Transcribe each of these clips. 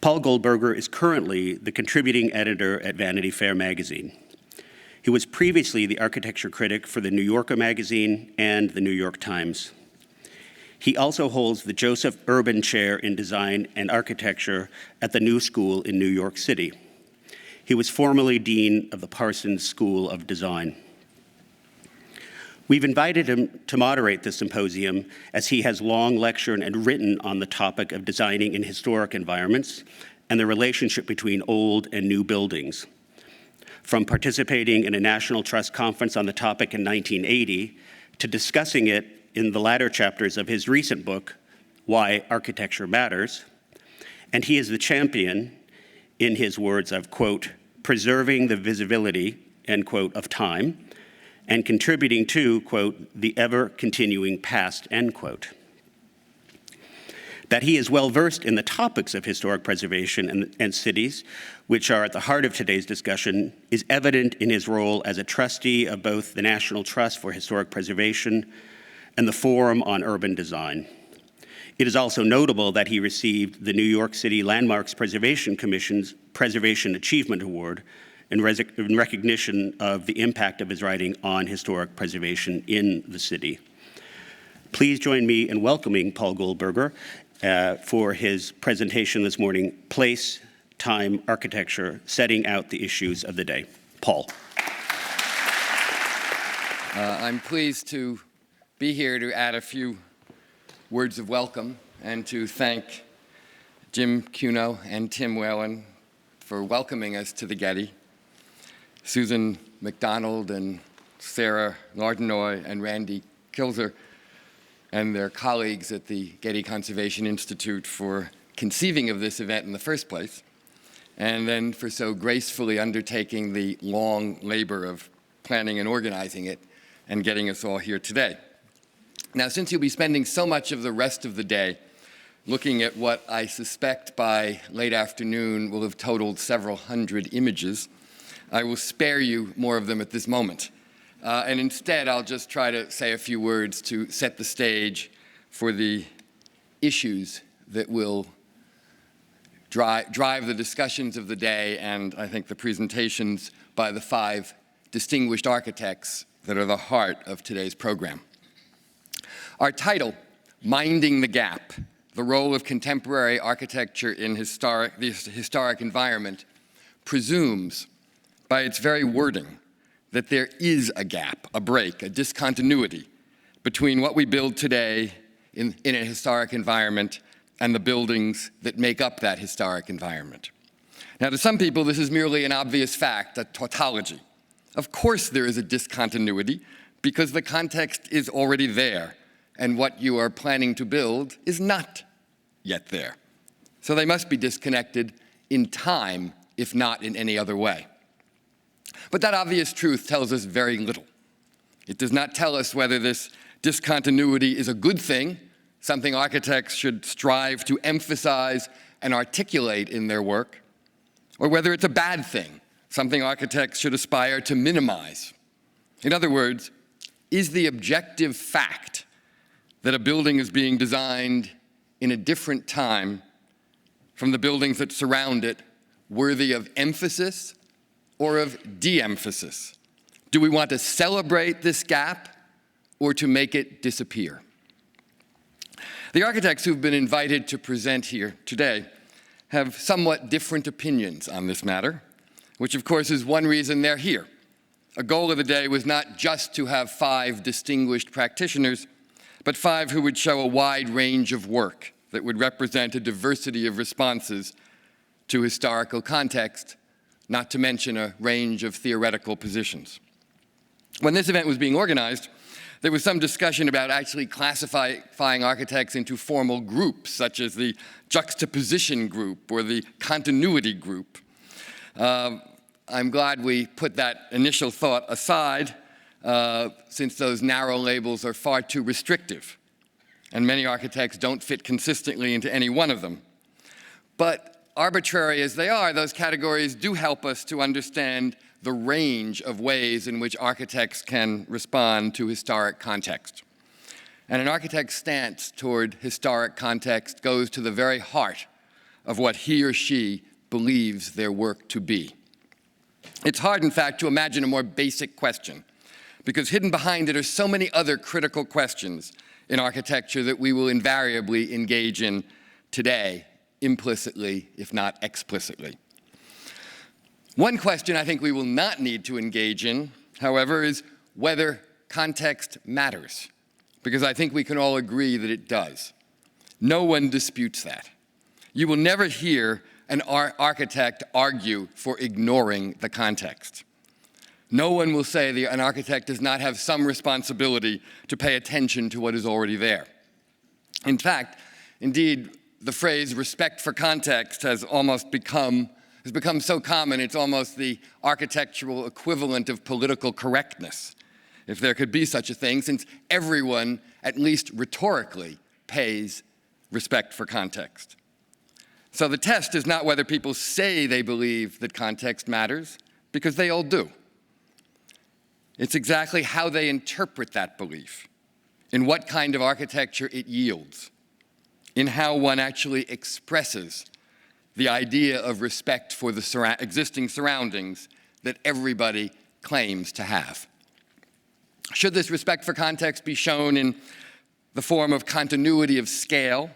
Paul Goldberger is currently the contributing editor at Vanity Fair magazine. He was previously the architecture critic for the New Yorker magazine and the New York Times. He also holds the Joseph Urban Chair in Design and Architecture at the New School in New York City. He was formerly Dean of the Parsons School of Design. We've invited him to moderate this symposium as he has long lectured and written on the topic of designing in historic environments and the relationship between old and new buildings. From participating in a National Trust conference on the topic in 1980 to discussing it in the latter chapters of his recent book, Why Architecture Matters. And he is the champion, in his words, of, quote, preserving the visibility, end quote, of time, and contributing to, quote, the ever-continuing past, end quote. That he is well-versed in the topics of historic preservation and cities, which are at the heart of today's discussion, is evident in his role as a trustee of both the National Trust for Historic Preservation and the Forum on Urban Design. It is also notable that he received the New York City Landmarks Preservation Commission's Preservation Achievement Award in recognition of the impact of his writing on historic preservation in the city. Please join me in welcoming Paul Goldberger for his presentation this morning, Place, Time, Architecture, Setting Out the Issues of the Day. Paul. I'm pleased to be here to add a few words of welcome and to thank Jim Cuno and Tim Whalen for welcoming us to the Getty. Susan McDonald and Sarah Lardenoy and Randy Kilzer and their colleagues at the Getty Conservation Institute for conceiving of this event in the first place, and then for so gracefully undertaking the long labor of planning and organizing it and getting us all here today. Now, since you'll be spending so much of the rest of the day looking at what I suspect by late afternoon will have totaled several hundred images, I will spare you more of them at this moment. And instead, I'll just try to say a few words to set the stage for the issues that will drive the discussions of the day and, I think, the presentations by the 5 distinguished architects that are the heart of today's program. Our title, Minding the Gap, the role of contemporary architecture in the historic environment, presumes, by its very wording, that there is a gap, a break, a discontinuity between what we build today in a historic environment and the buildings that make up that historic environment. Now, to some people, this is merely an obvious fact, a tautology. Of course there is a discontinuity because the context is already there and what you are planning to build is not yet there. So they must be disconnected in time, if not in any other way. But that obvious truth tells us very little. It does not tell us whether this discontinuity is a good thing, something architects should strive to emphasize and articulate in their work, or whether it's a bad thing, something architects should aspire to minimize. In other words, is the objective fact that a building is being designed in a different time from the buildings that surround it worthy of emphasis or of de-emphasis? Do we want to celebrate this gap or to make it disappear? The architects who've been invited to present here today have somewhat different opinions on this matter, which of course is one reason they're here. A goal of the day was not just to have 5 distinguished practitioners, but 5 who would show a wide range of work that would represent a diversity of responses to historical context, not to mention a range of theoretical positions. When this event was being organized, there was some discussion about actually classifying architects into formal groups, such as the juxtaposition group or the continuity group. I'm glad we put that initial thought aside, since those narrow labels are far too restrictive, and many architects don't fit consistently into any one of them. But arbitrary as they are, those categories do help us to understand the range of ways in which architects can respond to historic context. And an architect's stance toward historic context goes to the very heart of what he or she believes their work to be. It's hard, in fact, to imagine a more basic question, because hidden behind it are so many other critical questions in architecture that we will invariably engage in today, implicitly, if not explicitly. One question I think we will not need to engage in, however, is whether context matters, because I think we can all agree that it does. No one disputes that. You will never hear an architect argue for ignoring the context. No one will say an architect does not have some responsibility to pay attention to what is already there. In fact, indeed, the phrase respect for context has become so common, it's almost the architectural equivalent of political correctness, if there could be such a thing, since everyone, at least rhetorically, pays respect for context. So the test is not whether people say they believe that context matters, because they all do. It's exactly how they interpret that belief, in what kind of architecture it yields, in how one actually expresses the idea of respect for the existing surroundings that everybody claims to have. Should this respect for context be shown in the form of continuity of scale,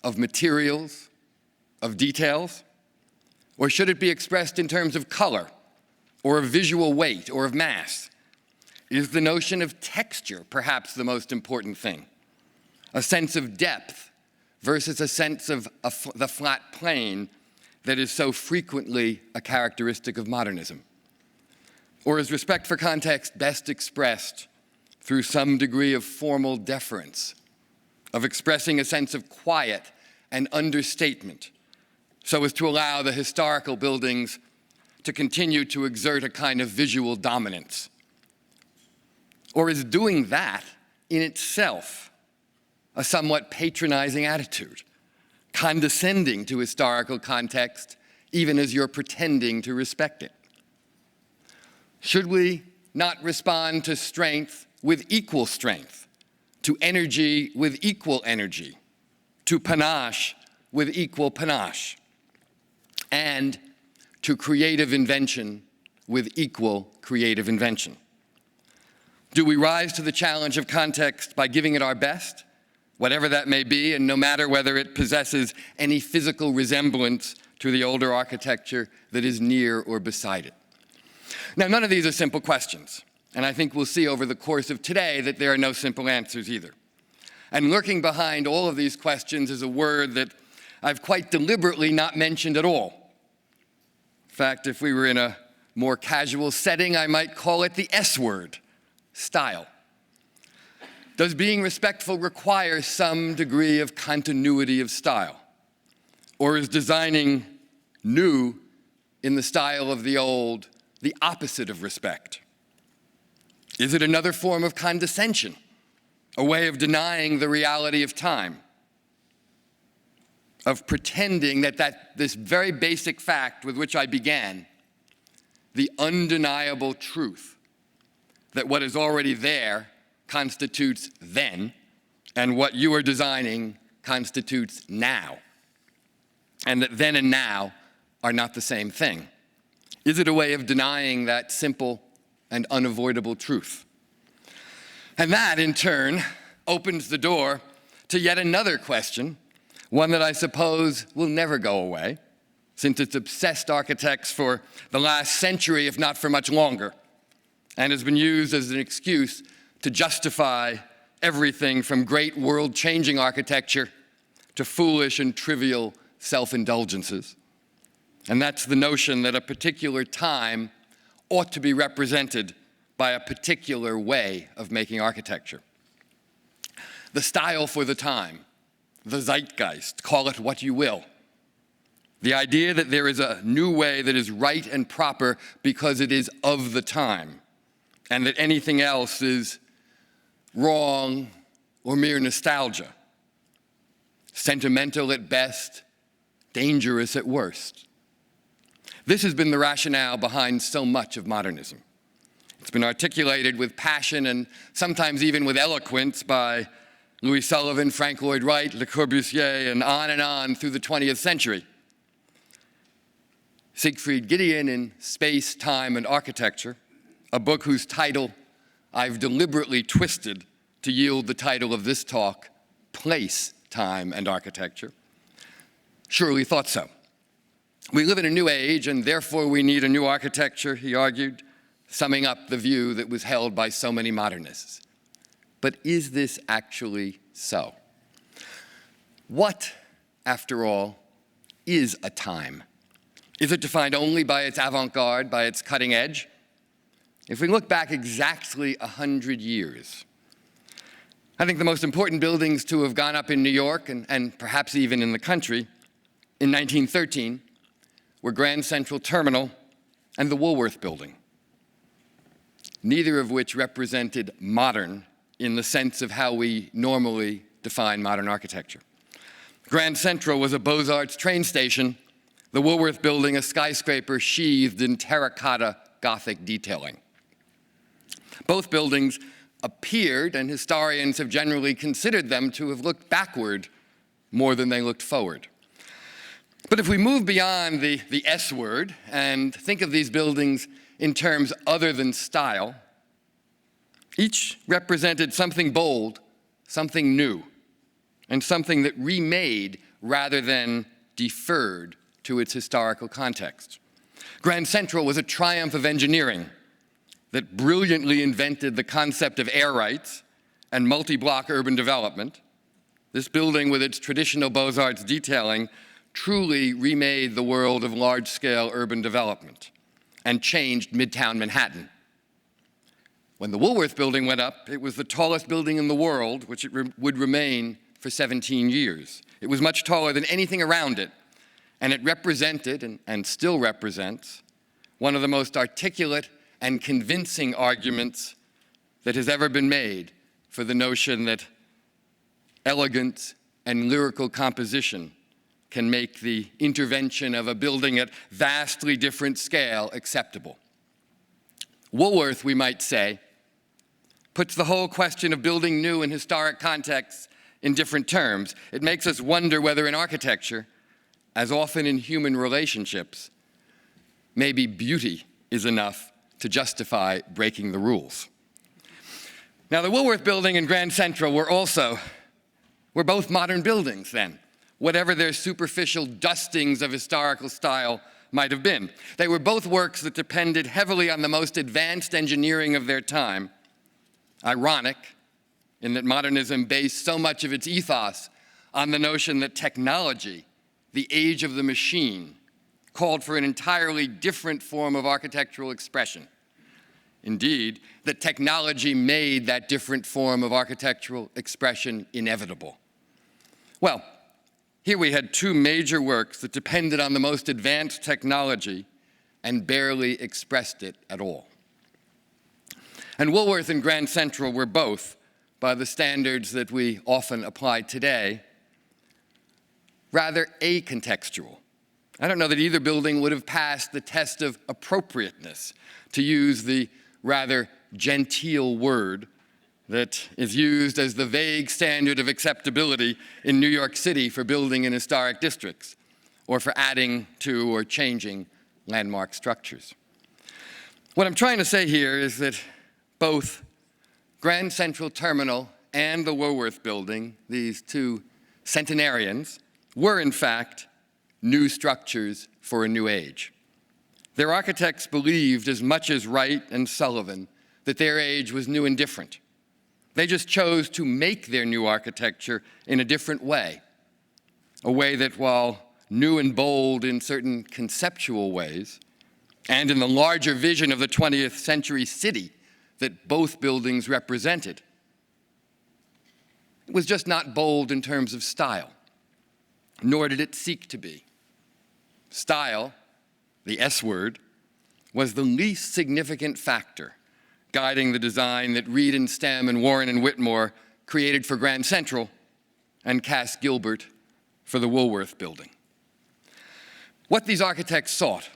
of materials, of details? Or should it be expressed in terms of color, or of visual weight, or of mass? Is the notion of texture perhaps the most important thing? A sense of depth versus a sense of the flat plane that is so frequently a characteristic of modernism? Or is respect for context best expressed through some degree of formal deference, of expressing a sense of quiet and understatement, so as to allow the historical buildings to continue to exert a kind of visual dominance? Or is doing that in itself a somewhat patronizing attitude, condescending to historical context, even as you're pretending to respect it? Should we not respond to strength with equal strength, to energy with equal energy, to panache with equal panache, and to creative invention with equal creative invention? Do we rise to the challenge of context by giving it our best, whatever that may be, and no matter whether it possesses any physical resemblance to the older architecture that is near or beside it? Now, none of these are simple questions, and I think we'll see over the course of today that there are no simple answers either. And lurking behind all of these questions is a word that I've quite deliberately not mentioned at all. In fact, if we were in a more casual setting, I might call it the S word: style. Does being respectful require some degree of continuity of style? Or is designing new in the style of the old the opposite of respect? Is it another form of condescension, a way of denying the reality of time, of pretending that this very basic fact with which I began, the undeniable truth that what is already there constitutes then, and what you are designing constitutes now, and that then and now are not the same thing? Is it a way of denying that simple and unavoidable truth? And that, in turn, opens the door to yet another question, one that I suppose will never go away, since it's obsessed architects for the last century, if not for much longer, and has been used as an excuse to justify everything from great world-changing architecture to foolish and trivial self-indulgences. And that's the notion that a particular time ought to be represented by a particular way of making architecture. The style for the time, the Zeitgeist, call it what you will. The idea that there is a new way that is right and proper because it is of the time, and that anything else is wrong or mere nostalgia, sentimental at best, dangerous at worst. This has been the rationale behind so much of modernism. It's been articulated with passion and sometimes even with eloquence by Louis Sullivan, Frank Lloyd Wright, Le Corbusier, and on through the 20th century. Siegfried Gideon in Space, Time, and Architecture, a book whose title I've deliberately twisted to yield the title of this talk, Place, Time, and Architecture, surely thought so. We live in a new age, and therefore we need a new architecture, he argued, summing up the view that was held by so many modernists. But is this actually so? What, after all, is a time? Is it defined only by its avant-garde, by its cutting edge? If we look back exactly 100 years, I think the most important buildings to have gone up in New York, and perhaps even in the country, in 1913, were Grand Central Terminal and the Woolworth Building, neither of which represented modern in the sense of how we normally define modern architecture. Grand Central was a Beaux-Arts train station, the Woolworth Building a skyscraper sheathed in terracotta Gothic detailing. Both buildings appeared, and historians have generally considered them to have looked backward more than they looked forward. But if we move beyond the S word and think of these buildings in terms other than style, each represented something bold, something new, and something that remade rather than deferred to its historical context. Grand Central was a triumph of engineering that brilliantly invented the concept of air rights and multi-block urban development. This building, with its traditional Beaux-Arts detailing, truly remade the world of large-scale urban development and changed Midtown Manhattan. When the Woolworth Building went up, it was the tallest building in the world, which it would remain for 17 years. It was much taller than anything around it, and it represented, and still represents, one of the most articulate and convincing arguments that has ever been made for the notion that elegance and lyrical composition can make the intervention of a building at vastly different scale acceptable. Woolworth, we might say, puts the whole question of building new in historic contexts in different terms. It makes us wonder whether in architecture, as often in human relationships, maybe beauty is enough to justify breaking the rules. Now, the Woolworth Building and Grand Central were both modern buildings then, whatever their superficial dustings of historical style might have been. They were both works that depended heavily on the most advanced engineering of their time. Ironic in that modernism based so much of its ethos on the notion that technology, the age of the machine, called for an entirely different form of architectural expression. Indeed, that technology made that different form of architectural expression inevitable. Well, here we had two major works that depended on the most advanced technology and barely expressed it at all. And Woolworth and Grand Central were both, by the standards that we often apply today, rather acontextual. I don't know that either building would have passed the test of appropriateness, to use the rather genteel word that is used as the vague standard of acceptability in New York City for building in historic districts, or for adding to or changing landmark structures. What I'm trying to say here is that both Grand Central Terminal and the Woolworth Building, these two centenarians, were in fact new structures for a new age. Their architects believed, as much as Wright and Sullivan, that their age was new and different. They just chose to make their new architecture in a different way, a way that, while new and bold in certain conceptual ways, and in the larger vision of the 20th century city that both buildings represented, it was just not bold in terms of style, nor did it seek to be. Style, the S word, was the least significant factor guiding the design that Reed and Stem and Warren and Whitmore created for Grand Central and Cass Gilbert for the Woolworth Building. What these architects sought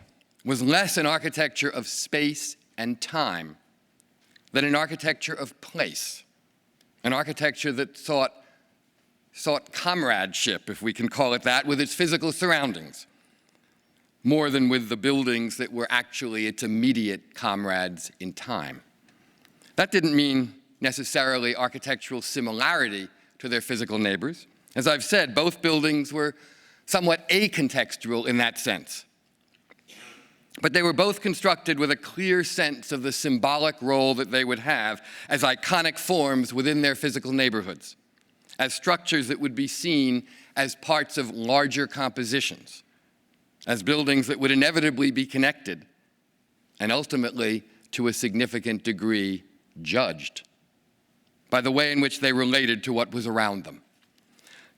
was less an architecture of space and time than an architecture of place, an architecture that sought sought comradeship, if we can call it that, with its physical surroundings, more than with the buildings that were actually its immediate comrades in time. That didn't mean necessarily architectural similarity to their physical neighbors. As I've said, both buildings were somewhat acontextual in that sense. But they were both constructed with a clear sense of the symbolic role that they would have as iconic forms within their physical neighborhoods, as structures that would be seen as parts of larger compositions, as buildings that would inevitably be connected, and ultimately, to a significant degree, judged by the way in which they related to what was around them.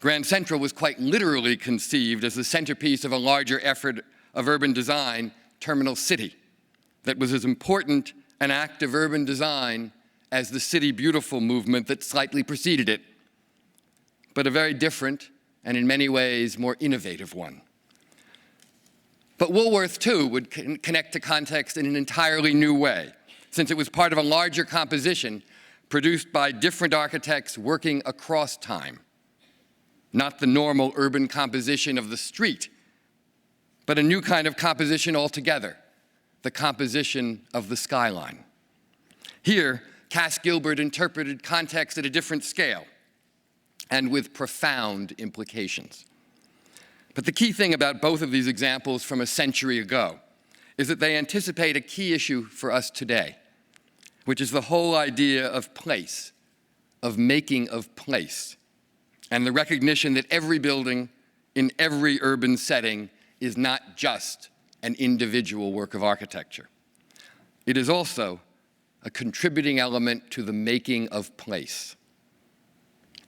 Grand Central was quite literally conceived as the centerpiece of a larger effort of urban design, Terminal City, that was as important an act of urban design as the City Beautiful movement that slightly preceded it, but a very different and in many ways more innovative one. But Woolworth, too, would connect to context in an entirely new way, since it was part of a larger composition produced by different architects working across time. Not the normal urban composition of the street, but a new kind of composition altogether, the composition of the skyline. Here, Cass Gilbert interpreted context at a different scale and with profound implications. But the key thing about both of these examples from a century ago is that they anticipate a key issue for us today, which is the whole idea of place, of making of place, and the recognition that every building in every urban setting is not just an individual work of architecture. It is also a contributing element to the making of place.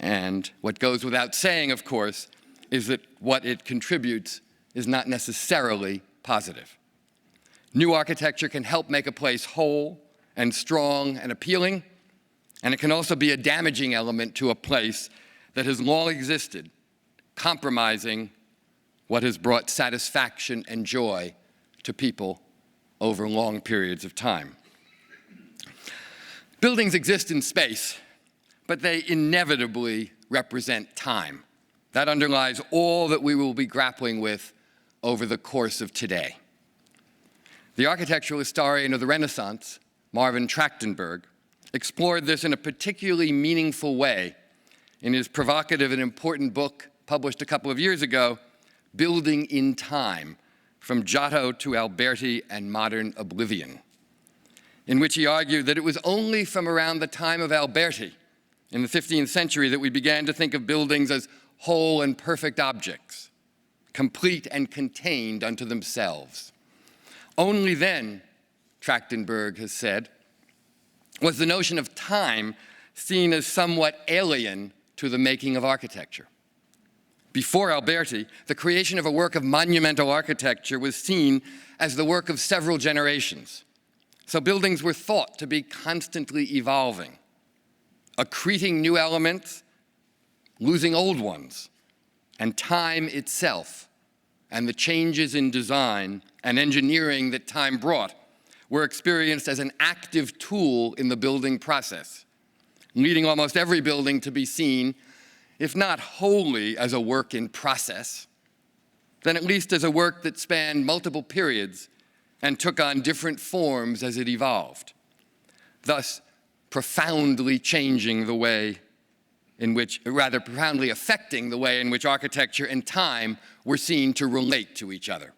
And what goes without saying, of course, is that what it contributes is not necessarily positive. New architecture can help make a place whole and strong and appealing, and it can also be a damaging element to a place that has long existed, compromising what has brought satisfaction and joy to people over long periods of time. Buildings exist in space, but they inevitably represent time. That underlies all that we will be grappling with over the course of today. The architectural historian of the Renaissance, Marvin Trachtenberg, explored this in a particularly meaningful way in his provocative and important book published a couple of years ago, Building in Time, From Giotto to Alberti and Modern Oblivion, in which he argued that it was only from around the time of Alberti in the 15th century that we began to think of buildings as whole and perfect objects, complete and contained unto themselves. Only then, Trachtenberg has said, was the notion of time seen as somewhat alien to the making of architecture. Before Alberti, the creation of a work of monumental architecture was seen as the work of several generations. So buildings were thought to be constantly evolving, accreting new elements, losing old ones, and time itself and the changes in design and engineering that time brought were experienced as an active tool in the building process, leading almost every building to be seen, if not wholly as a work in process, then at least as a work that spanned multiple periods and took on different forms as it evolved, thus profoundly changing the way in which, rather profoundly affecting the way in which architecture and time were seen to relate to each other.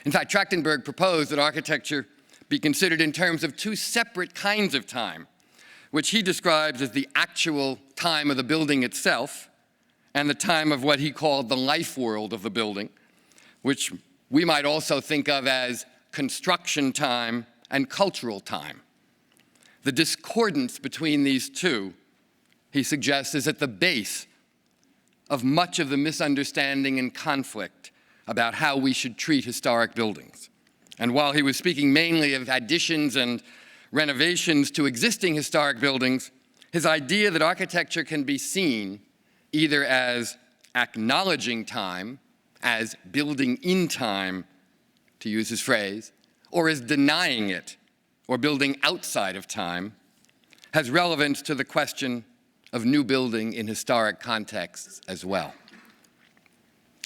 In fact, Trachtenberg proposed that architecture be considered in terms of two separate kinds of time, which he describes as the actual time of the building itself and the time of what he called the life world of the building, which we might also think of as construction time and cultural time. The discordance between these two, he suggests, is at the base of much of the misunderstanding and conflict about how we should treat historic buildings. And while he was speaking mainly of additions and renovations to existing historic buildings, his idea that architecture can be seen either as acknowledging time, as building in time, to use his phrase, or as denying it, or building outside of time, has relevance to the question of new building in historic contexts as well.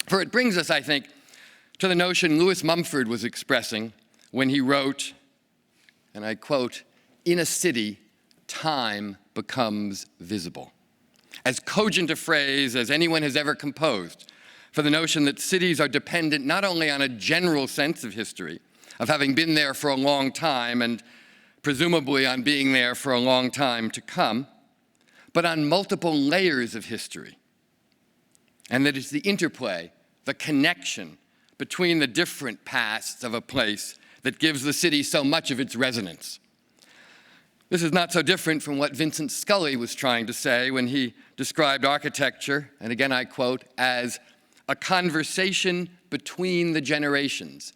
For it brings us, I think, to the notion Lewis Mumford was expressing when he wrote, and I quote, "In a city, time becomes visible." As cogent a phrase as anyone has ever composed for the notion that cities are dependent not only on a general sense of history, of having been there for a long time and presumably on being there for a long time to come, but on multiple layers of history. And that it's the interplay, the connection between the different pasts of a place that gives the city so much of its resonance. This is not so different from what Vincent Scully was trying to say when he described architecture, and again I quote, as a conversation between the generations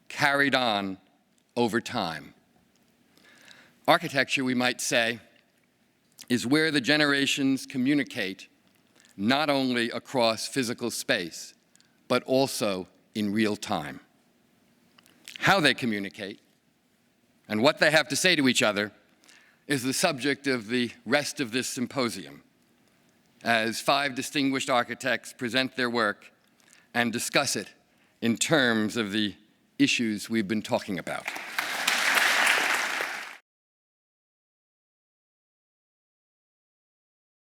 carried on over time. Architecture, we might say, is where the generations communicate not only across physical space, but also in real time. How they communicate and what they have to say to each other is the subject of the rest of this symposium, as 5 distinguished architects present their work and discuss it in terms of the issues we've been talking about.